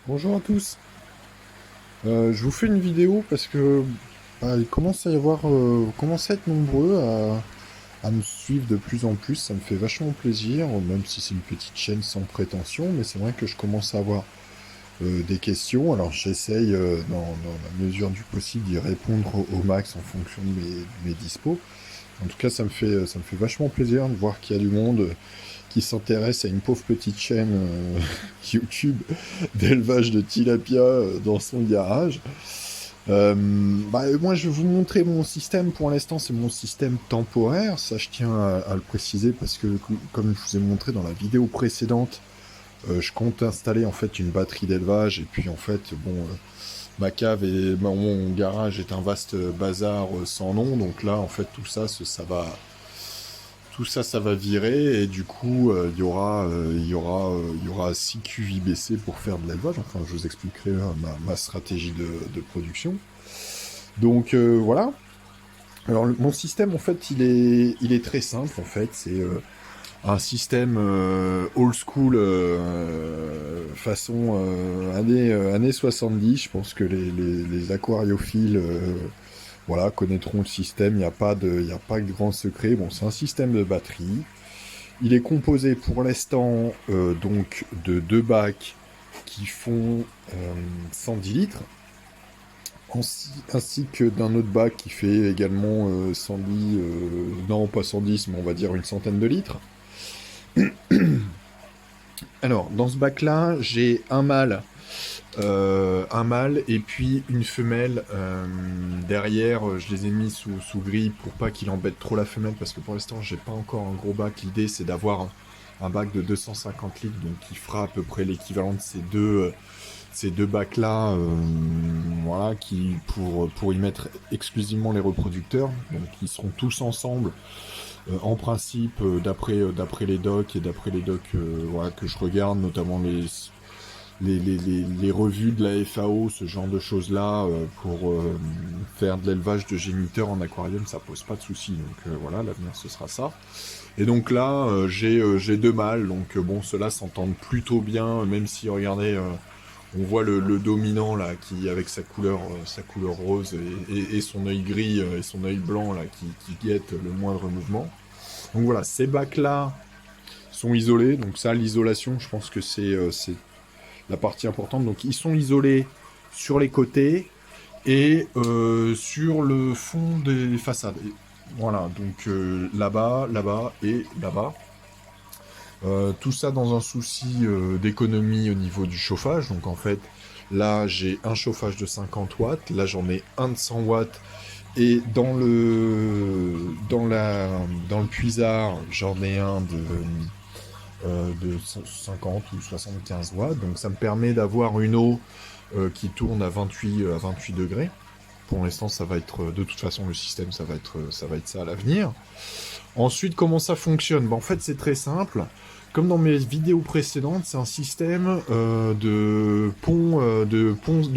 Bonjour à tous. Je vous fais une vidéo parce que il commence à y avoir, vous commencez à être nombreux à me suivre de plus en plus. Ça me fait vachement plaisir, même si c'est une petite chaîne sans prétention, mais c'est vrai que je commence à avoir des questions. Alors j'essaye dans la mesure du possible d'y répondre au max en fonction de mes dispos. En tout cas, ça me fait vachement plaisir de voir qu'il y a du monde qui s'intéresse à une pauvre petite chaîne YouTube d'élevage de tilapia dans son garage. Moi, je vais vous montrer mon système. Pour l'instant, c'est mon système temporaire. Ça, je tiens à le préciser parce que, comme je vous ai montré dans la vidéo précédente, je compte installer en fait une batterie d'élevage. Et puis, en fait, ma cave et mon garage est un vaste bazar sans nom. Donc là, en fait, tout ça, ça va virer et du coup, il y aura 6 QIBC pour faire de l'élevage. Enfin, je vous expliquerai ma stratégie de production. Donc voilà. Alors mon système, en fait, il est très simple. En fait, c'est un système old school façon années 70. Je pense que les aquariophiles voilà, connaîtront le système. Il y a pas de grand secret. Bon, c'est un système de batterie. Il est composé pour l'instant donc de deux bacs qui font 110 litres, ainsi que d'un autre bac qui fait également 110, non pas 110, mais on va dire une centaine de litres. Alors, dans ce bac-là, j'ai un mâle et puis une femelle derrière. Je les ai mis sous grille pour pas qu'il embête trop la femelle parce que pour l'instant j'ai pas encore un gros bac. L'idée c'est d'avoir un bac de 250 litres donc qui fera à peu près l'équivalent de ces deux bacs là, voilà, pour y mettre exclusivement les reproducteurs. Donc ils seront tous ensemble. En principe, d'après les docs et d'après les docs voilà, que je regarde, notamment les revues de la FAO, ce genre de choses-là, pour faire de l'élevage de géniteurs en aquarium, ça pose pas de soucis. Donc voilà, l'avenir ce sera ça. Et donc là, j'ai deux mâles, donc bon, ceux-là s'entendent plutôt bien, même si, regardez, on voit le dominant là, qui avec sa couleur rose et son œil gris et son œil blanc là, qui guette le moindre mouvement. Donc voilà, ces bacs-là sont isolés, donc ça, l'isolation, je pense que c'est la partie importante. Donc ils sont isolés sur les côtés et sur le fond des façades. Et voilà, donc là-bas, là-bas et là-bas. Tout ça dans un souci d'économie au niveau du chauffage. Donc en fait, là j'ai un chauffage de 50 watts, là j'en ai un de 100 watts. Et dans le puisard, j'en ai un de 50 ou 75 watts. Donc ça me permet d'avoir une eau qui tourne à 28 degrés. Pour l'instant, ça va être, de toute façon, le système, ça va être ça à l'avenir. Ensuite, comment ça fonctionne? En fait, c'est très simple. Comme dans mes vidéos précédentes, c'est un système de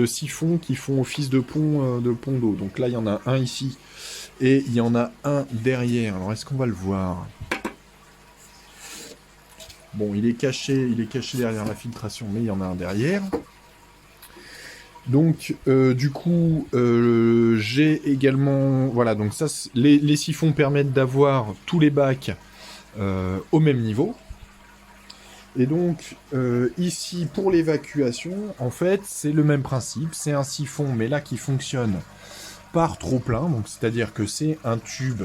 siphons qui font office de pont d'eau. Donc là, il y en a un ici et il y en a un derrière. Alors, est-ce qu'on va le voir? Bon, il est caché derrière la filtration, mais il y en a un derrière. Donc, du coup, j'ai également... Voilà, donc ça, les siphons permettent d'avoir tous les bacs au même niveau. Et donc, ici, pour l'évacuation, en fait, c'est le même principe. C'est un siphon, mais là, qui fonctionne par trop-plein. Donc, c'est-à-dire que c'est un tube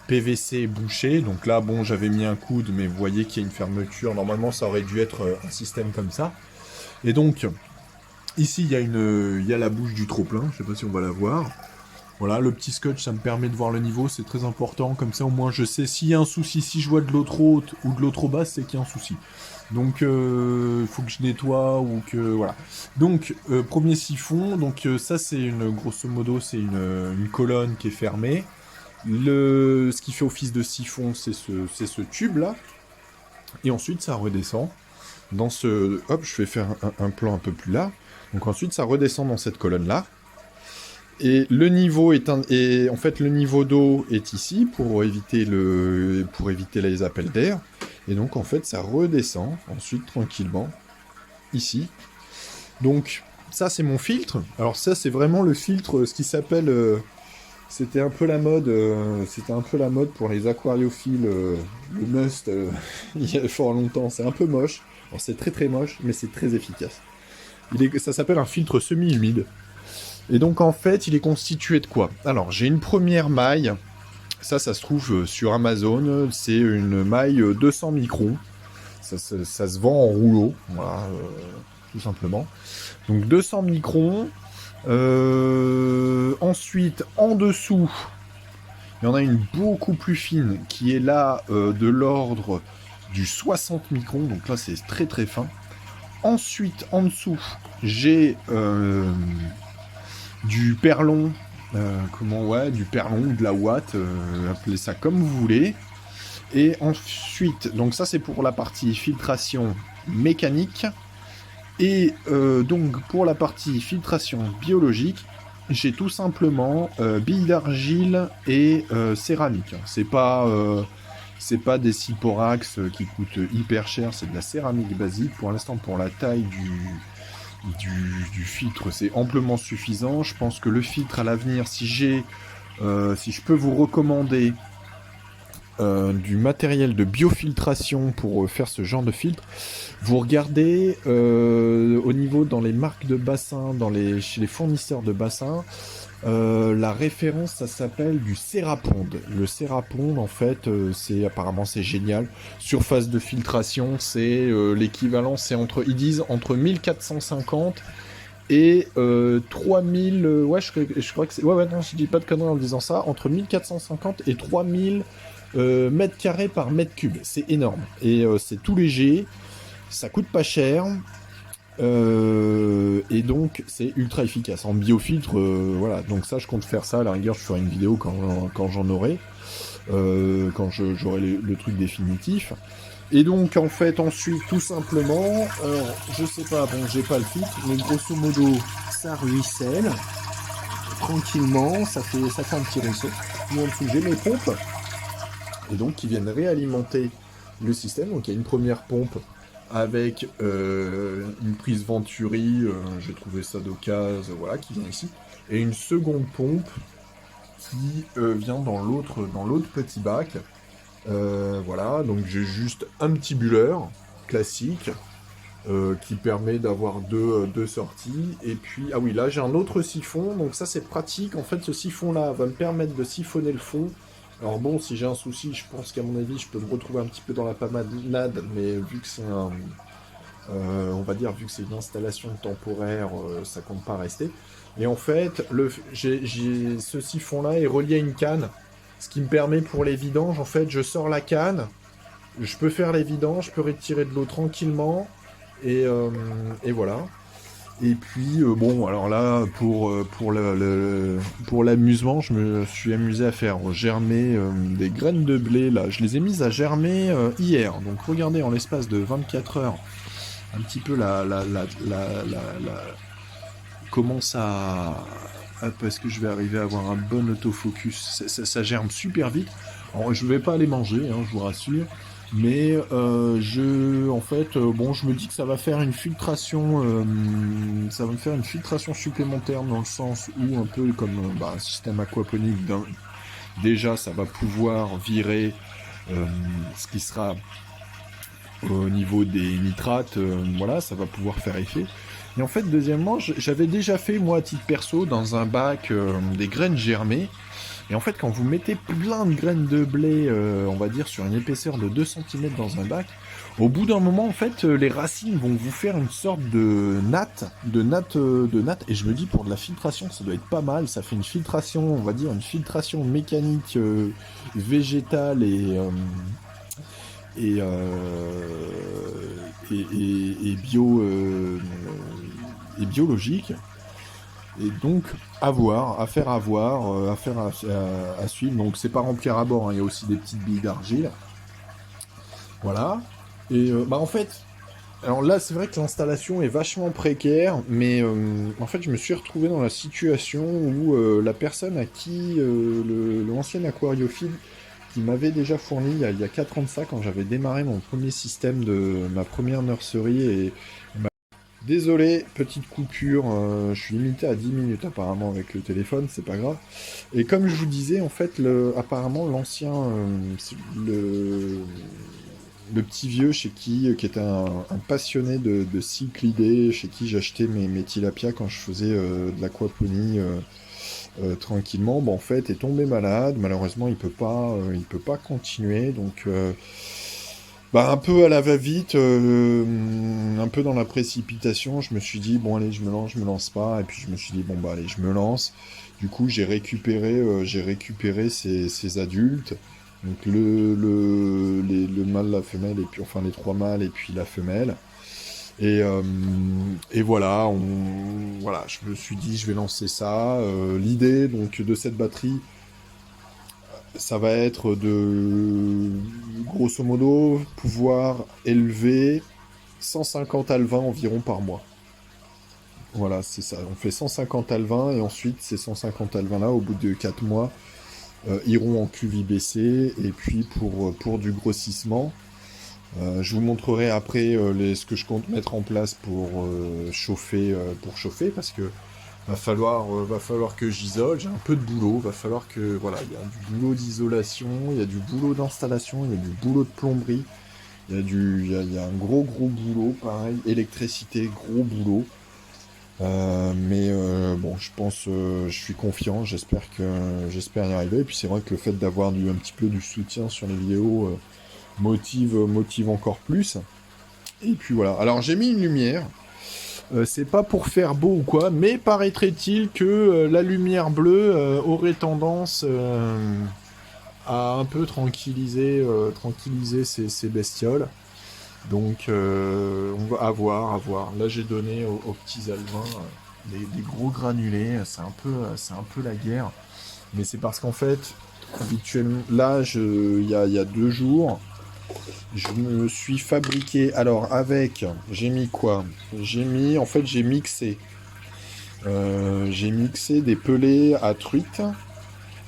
PVC bouché. Donc là, bon, j'avais mis un coude, mais vous voyez qu'il y a une fermeture. Normalement, ça aurait dû être un système comme ça. Et donc, ici, il y a la bouche du trop-plein. Je sais pas si on va la voir. Voilà, le petit scotch, ça me permet de voir le niveau. C'est très important. Comme ça, au moins, je sais s'il y a un souci. Si je vois de l'eau trop haute ou de l'eau trop basse, c'est qu'il y a un souci. Donc, il faut que je nettoie ou que... Voilà. Donc, premier siphon. Donc, ça, c'est grosso modo, c'est une colonne qui est fermée. Ce qui fait office de siphon, c'est ce tube-là. Et ensuite, ça redescend dans ce... Hop, je vais faire un plan un peu plus là. Donc ensuite, ça redescend dans cette colonne-là. Et le niveau et en fait, le niveau d'eau est ici pour éviter les appels d'air. Et donc, en fait, ça redescend ensuite tranquillement ici. Donc, ça, c'est mon filtre. Alors ça, c'est vraiment le filtre, ce qui s'appelle... c'était un peu la mode, pour les aquariophiles, le must, il y a fort longtemps. C'est un peu moche. Alors, c'est très très moche, mais c'est très efficace. Ça s'appelle un filtre semi-humide. Et donc, en fait, il est constitué de quoi? Alors, j'ai une première maille. Ça se trouve sur Amazon. C'est une maille 200 microns. Ça se vend en rouleau, voilà, tout simplement. Donc 200 microns. Ensuite, en dessous, il y en a une beaucoup plus fine qui est là de l'ordre du 60 microns. Donc là, c'est très très fin. Ensuite, en dessous, j'ai du perlon. Du perlon ou de la ouate, appelez ça comme vous voulez. Et ensuite, donc ça c'est pour la partie filtration mécanique. Et donc pour la partie filtration biologique, j'ai tout simplement billes d'argile et céramique. C'est pas des Siporax qui coûtent hyper cher, c'est de la céramique basique. Pour l'instant, pour la taille du filtre, c'est amplement suffisant. Je pense que le filtre à l'avenir, si je peux vous recommander du matériel de biofiltration pour faire ce genre de filtre, vous regardez au niveau dans les marques de bassins, chez les fournisseurs de bassins, la référence, ça s'appelle du Ceraponde. Le Ceraponde, en fait, apparemment c'est génial. Surface de filtration, c'est l'équivalent, ils disent entre 1450 et 3000, je crois que c'est... Ouais, non, je dis pas de conneries en disant ça, entre 1450 et 3000 mètres carrés par mètre cube. C'est énorme. Et c'est tout léger, ça coûte pas cher, et donc c'est ultra efficace. En biofiltre, voilà. Donc ça, je compte faire ça. À la rigueur, je ferai une vidéo quand j'en aurai, quand j'aurai le truc définitif. Et donc, en fait, ensuite, tout simplement, alors, je sais pas, bon, j'ai pas le filtre, mais grosso modo, ça ruisselle tranquillement, ça fait un petit ruisseau. Et en dessous, j'ai mes pompes, et donc qui viennent réalimenter le système. Donc, il y a une première pompe avec une prise Venturi, j'ai trouvé ça d'occasion, voilà, qui vient ici, et une seconde pompe qui vient dans l'autre petit bac. Voilà, donc j'ai juste un petit bulleur classique qui permet d'avoir deux sorties. Et puis, ah oui, là j'ai un autre siphon, donc ça c'est pratique. En fait, ce siphon-là va me permettre de siphonner le fond. Alors bon, si j'ai un souci, je pense qu'à mon avis, je peux me retrouver un petit peu dans la panade, mais vu que c'est on va dire, vu que c'est une installation temporaire, ça compte pas rester. Et en fait, ce siphon-là est relié à une canne. Ce qui me permet pour les vidanges, en fait, je sors la canne, je peux faire les vidanges, je peux retirer de l'eau tranquillement, et voilà. Et puis, bon, alors là, pour l'amusement, je me suis amusé à faire germer des graines de blé, là. Je les ai mises à germer hier. Donc regardez, en l'espace de 24 heures, un petit peu comment ça... Parce que je vais arriver à avoir un bon autofocus. Ça germe super vite. Alors, je vais pas les manger, hein, je vous rassure. Mais en fait, bon, je me dis que ça va faire une filtration, ça va me faire une filtration supplémentaire dans le sens où, un peu comme un système aquaponique, déjà, ça va pouvoir virer ce qui sera au niveau des nitrates, voilà, ça va pouvoir faire effet. Et en fait, deuxièmement, j'avais déjà fait, moi, à titre perso, dans un bac, des graines germées. Et en fait, quand vous mettez plein de graines de blé, on va dire, sur une épaisseur de 2 cm dans un bac, au bout d'un moment, en fait, les racines vont vous faire une sorte de natte. Et je me dis, pour de la filtration, ça doit être pas mal. Ça fait une filtration, on va dire, une filtration mécanique, végétale et biologique. Et donc, à suivre. Donc, c'est pas remplir à bord, hein. Il y a aussi des petites billes d'argile. Voilà. Et en fait, alors là, c'est vrai que l'installation est vachement précaire, mais en fait, je me suis retrouvé dans la situation où la personne à qui l'ancien aquariophile qui m'avait déjà fourni il y a 4 ans de ça, quand j'avais démarré mon premier système de ma première nurserie, et Désolé, petite coupure, je suis limité à 10 minutes apparemment avec le téléphone, c'est pas grave. Et comme je vous disais, en fait, apparemment l'ancien, le petit vieux chez qui était un passionné de cyclidés, chez qui j'achetais mes tilapias quand je faisais de l'aquaponie tranquillement, bah, en fait, est tombé malade. Malheureusement, il peut pas continuer, donc bah, un peu à la va-vite, un peu dans la précipitation, je me suis dit, bon, allez, je me lance pas. Et puis, je me suis dit, bon, bah, allez, je me lance. Du coup, j'ai récupéré ces adultes. Donc, le mâle, la femelle, et puis, enfin, les trois mâles, et puis la femelle. Et voilà, voilà, je me suis dit, je vais lancer ça. L'idée, donc, de cette batterie, ça va être de, grosso modo, pouvoir élever 150 alevins environ par mois. Voilà, c'est ça. On fait 150 alevins et ensuite, ces 150 alevins-là, au bout de 4 mois, iront en QVBC. Et puis, pour du grossissement, je vous montrerai après ce que je compte mettre en place pour chauffer, parce que va falloir que j'isole, j'ai un peu de boulot, va falloir que, voilà, il y a du boulot d'isolation, il y a du boulot d'installation, il y a du boulot de plomberie, il y a un gros boulot, pareil, électricité, gros boulot. Mais bon, je pense, je suis confiant, j'espère y arriver. Et puis c'est vrai que le fait d'avoir un petit peu du soutien sur les vidéos motive encore plus. Et puis voilà. Alors j'ai mis une lumière. C'est pas pour faire beau ou quoi, mais paraîtrait-il que la lumière bleue aurait tendance à un peu tranquilliser ces bestioles. Donc on va à voir. Là j'ai donné aux petits alevins des gros granulés, c'est un peu la guerre. Mais c'est parce qu'en fait, habituellement, là, il y a 2 jours, je me suis fabriqué. Alors j'ai mis quoi? En fait, j'ai mixé. J'ai mixé des pelés à truite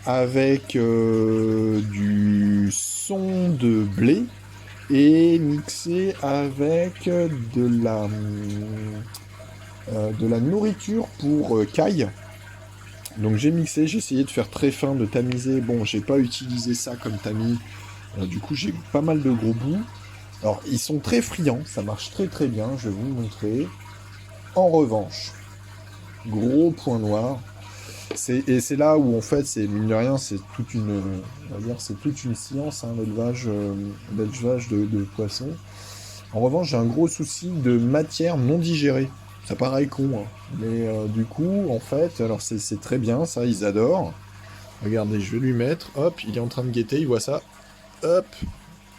avec du son de blé et mixé avec de la nourriture pour caille. Donc j'ai mixé, j'ai essayé de faire très fin, de tamiser. Bon, j'ai pas utilisé ça comme tamis. Du coup, j'ai pas mal de gros bouts. Alors, ils sont très friands, ça marche très bien, je vais vous montrer. En revanche, gros point noir. Et c'est là où, en fait, c'est mine de rien, on va dire, c'est toute une science, hein, l'élevage de poissons. En revanche, j'ai un gros souci de matière non digérée. Ça paraît con, hein. Mais du coup, en fait, alors c'est très bien, ça, ils adorent. Regardez, je vais lui mettre, hop, il est en train de guetter, il voit ça, hop,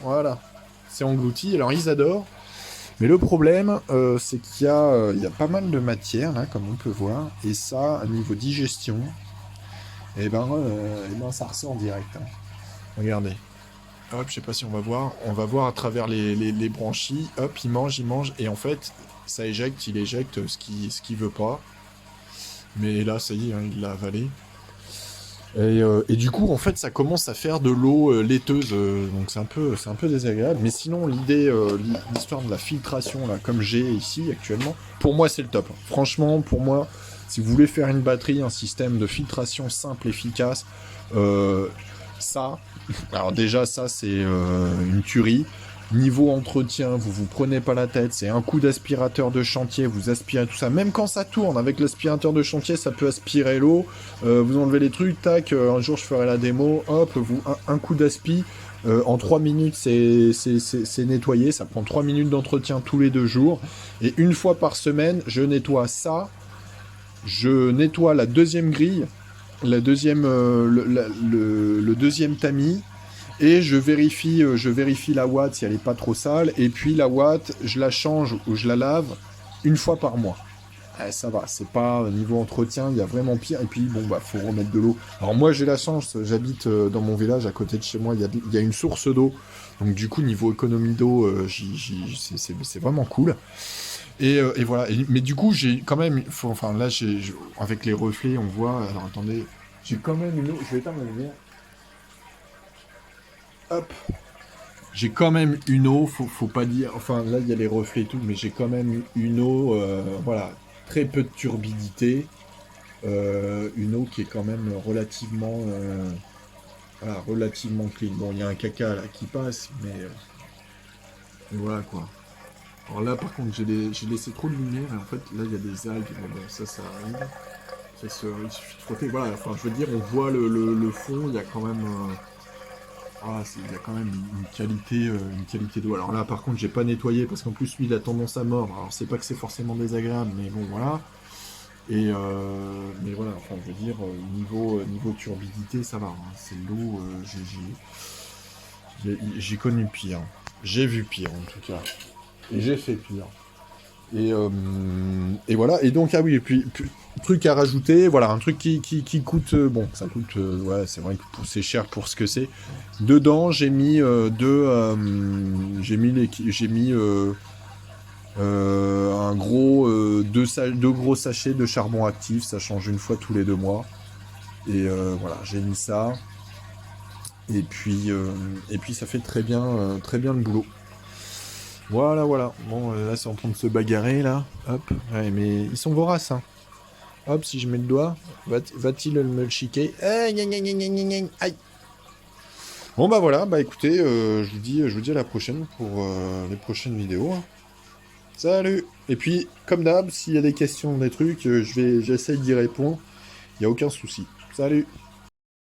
voilà. C'est englouti, alors ils adorent. Mais le problème, c'est il y a pas mal de matière, là, comme on peut voir, et ça, à niveau digestion, ça ressort direct, hein. Regardez. Hop, je sais pas si on va voir à travers les branchies, hop, il mange, et en fait, ça éjecte, il éjecte ce qu'il veut pas. Mais là, ça y est, hein, il l'a avalé. Et du coup, en fait, ça commence à faire de l'eau laiteuse, donc c'est un peu désagréable. Mais sinon, l'histoire de la filtration, là, comme j'ai ici actuellement, pour moi, c'est le top. Franchement, pour moi, si vous voulez faire une batterie, un système de filtration simple, efficace, ça, alors déjà, ça, c'est une tuerie. Niveau entretien, vous prenez pas la tête, c'est un coup d'aspirateur de chantier, vous aspirez tout ça. Même quand ça tourne, avec l'aspirateur de chantier, ça peut aspirer l'eau. Vous enlevez les trucs, tac, un jour je ferai la démo, hop, un coup d'aspi. En 3 minutes, c'est nettoyé. Ça prend 3 minutes d'entretien tous les 2 jours. Et une fois par semaine, je nettoie ça. Je nettoie la deuxième grille, la deuxième, le deuxième tamis. Et je vérifie la ouate si elle est pas trop sale. Et puis la ouate, je la change ou je la lave une fois par mois. Ça va, c'est pas niveau entretien, il y a vraiment pire. Et puis bon, bah faut remettre de l'eau. Alors moi j'ai la chance, j'habite dans mon village, à côté de chez moi, il y a une source d'eau. Donc du coup niveau économie d'eau, c'est vraiment cool. Et voilà. Mais du coup j'ai quand même, enfin là avec les reflets on voit. Alors attendez, j'ai quand même une eau. Je vais éteindre la lumière. Hop. j'ai quand même une eau, faut pas dire... Enfin, là, il y a les reflets et tout, mais j'ai quand même une eau, voilà, très peu de turbidité. Une eau qui est quand même relativement... voilà, relativement clean. Bon, il y a un caca là qui passe, mais voilà quoi. Alors là, par contre, j'ai laissé trop de lumière, et en fait, là, il y a des algues, mais bon, ça arrive. Il suffit de frotter, voilà, enfin, je veux dire, on voit le fond, il y a quand même... voilà, il y a quand même une qualité d'eau. Alors là, par contre, j'ai pas nettoyé, parce qu'en plus, lui, il a tendance à mordre. Alors, c'est pas que c'est forcément désagréable, mais bon, voilà. Mais voilà, enfin, je veux dire, niveau turbidité, ça va, hein. C'est de l'eau, j'ai connu pire. J'ai vu pire, en tout cas. Et j'ai fait pire. Et voilà. Et donc, ah oui, et puis, truc à rajouter, voilà, un truc qui coûte, bon, ça coûte, ouais, c'est vrai que c'est cher pour ce que c'est. Dedans, j'ai mis j'ai mis un gros, deux gros sachets de charbon actif, ça change une fois tous les 2 mois. Et voilà, j'ai mis ça. Et puis ça fait très bien le boulot. Voilà, voilà. Bon, là, c'est en train de se bagarrer, là. Hop. Ouais, mais ils sont voraces, hein. Hop, si je mets le doigt, va-t-il me le chiquer? Aïe. Bon, bah voilà. Bah écoutez, je vous dis à la prochaine pour les prochaines vidéos, hein. Salut! Et puis, comme d'hab, s'il y a des questions, des trucs, j'essaye d'y répondre. Il n'y a aucun souci. Salut!